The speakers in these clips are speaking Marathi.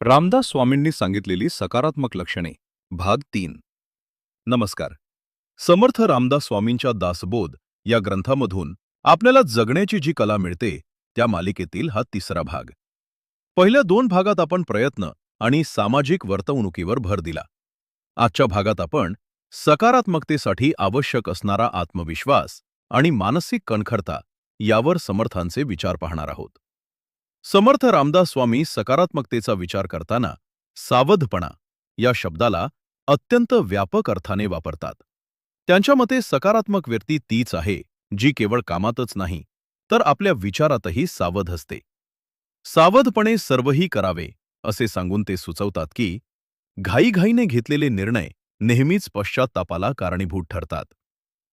रामदास स्वामींनी सांगितलेली सकारात्मक लक्षणे भाग 3. नमस्कार. समर्थ रामदास स्वामींच्या दासबोध या ग्रंथामधून आपल्याला जगण्याची जी कला मिळते त्या मालिकेतील हा तिसरा भाग. पहिल्या 2 भागात आपण प्रयत्न आणि सामाजिक वर्तवणुकीवर भर दिला. आजच्या भागात आपण सकारात्मकतेसाठी आवश्यक असणारा आत्मविश्वास आणि मानसिक कणखरता यावर समर्थांचे विचार पाहणार आहोत. समर्थ रामदास स्वामी सकारात्मकतेचा विचार करताना सावधपणा या शब्दाला अत्यंत व्यापक अर्थाने वापरतात. त्यांच्या मते सकारात्मक व्यक्ती तीच आहे जी केवळ कामातच नाही तर आपल्या विचारातही सावध असते. सावधपणे सर्वही करावे असे सांगून ते सुचवतात की घाईघाईने घेतलेले निर्णय नेहमीच पश्चात्तापाला कारणीभूत ठरतात.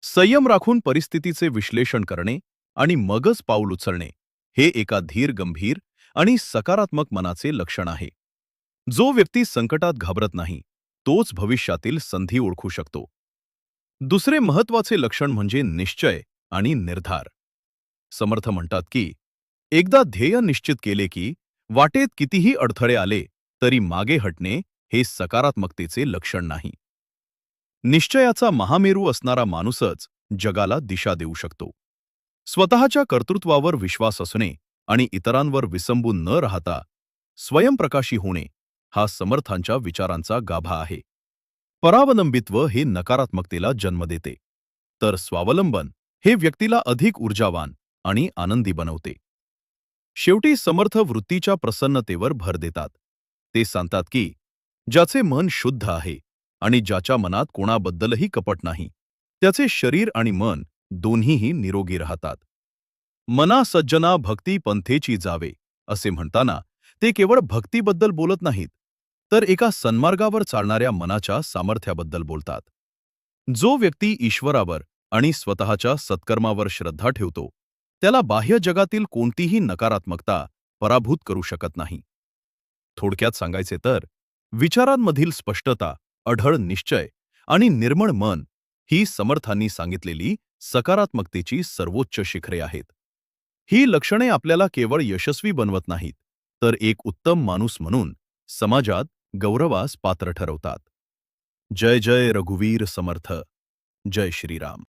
संयम राखून परिस्थितीचे विश्लेषण करणे आणि मगच पाऊल उचलणे हे एका धीर गंभीर आणि सकारात्मक मनाचे लक्षण आहे. जो व्यक्ती संकटात घाबरत नाही तोच भविष्यातील संधी ओळखू शकतो. दुसरे महत्वाचे लक्षण म्हणजे निश्चय आणि निर्धार. समर्थ म्हणतात की एकदा ध्येय निश्चित केले की वाटेत कितीही अडथळे आले तरी मागे हटणे हे सकारात्मकतेचे लक्षण नाही. निश्चयाचा महामेरू असणारा माणूसच जगाला दिशा देऊ शकतो. स्वतःच्या कर्तृत्वावर विश्वास असणे आणि इतरांवर विसंबून न राहता स्वयंप्रकाशी होणे हा समर्थांच्या विचारांचा गाभा आहे. परावलंबित्व हे नकारात्मकतेला जन्म देते, तर स्वावलंबन हे व्यक्तीला अधिक ऊर्जावान आणि आनंदी बनवते. शेवटी समर्थ वृत्तीच्या प्रसन्नतेवर भर देतात. ते सांगतात की ज्याचे मन शुद्ध आहे आणि ज्याच्या मनात कोणाबद्दलही कपट नाही त्याचे शरीर आणि मन दोन्हीही निरोगी राहतात. मना सज्जना भक्ती पंथेची जावे असे म्हणताना ते केवळ भक्तीबद्दल बोलत नाहीत तर एका सन्मार्गावर चालणाऱ्या मनाच्या सामर्थ्याबद्दल बोलतात. जो व्यक्ती ईश्वरावर आणि स्वतःच्या सत्कर्मावर श्रद्धा ठेवतो त्याला बाह्य जगातील कोणतीही नकारात्मकता पराभूत करू शकत नाही. थोडक्यात सांगायचे तर विचारांमधील स्पष्टता, अढळ निश्चय आणि निर्मळ मन ही समर्थांनी सांगितलेली सकारात्मकतेची सर्वोच्च शिखरे आहेत. ही लक्षणे आपल्याला केवळ यशस्वी बनवत नाहीत तर एक उत्तम माणूस म्हणून समाजात गौरवास पात्र ठरवतात. जय जय रघुवीर समर्थ. जय श्रीराम.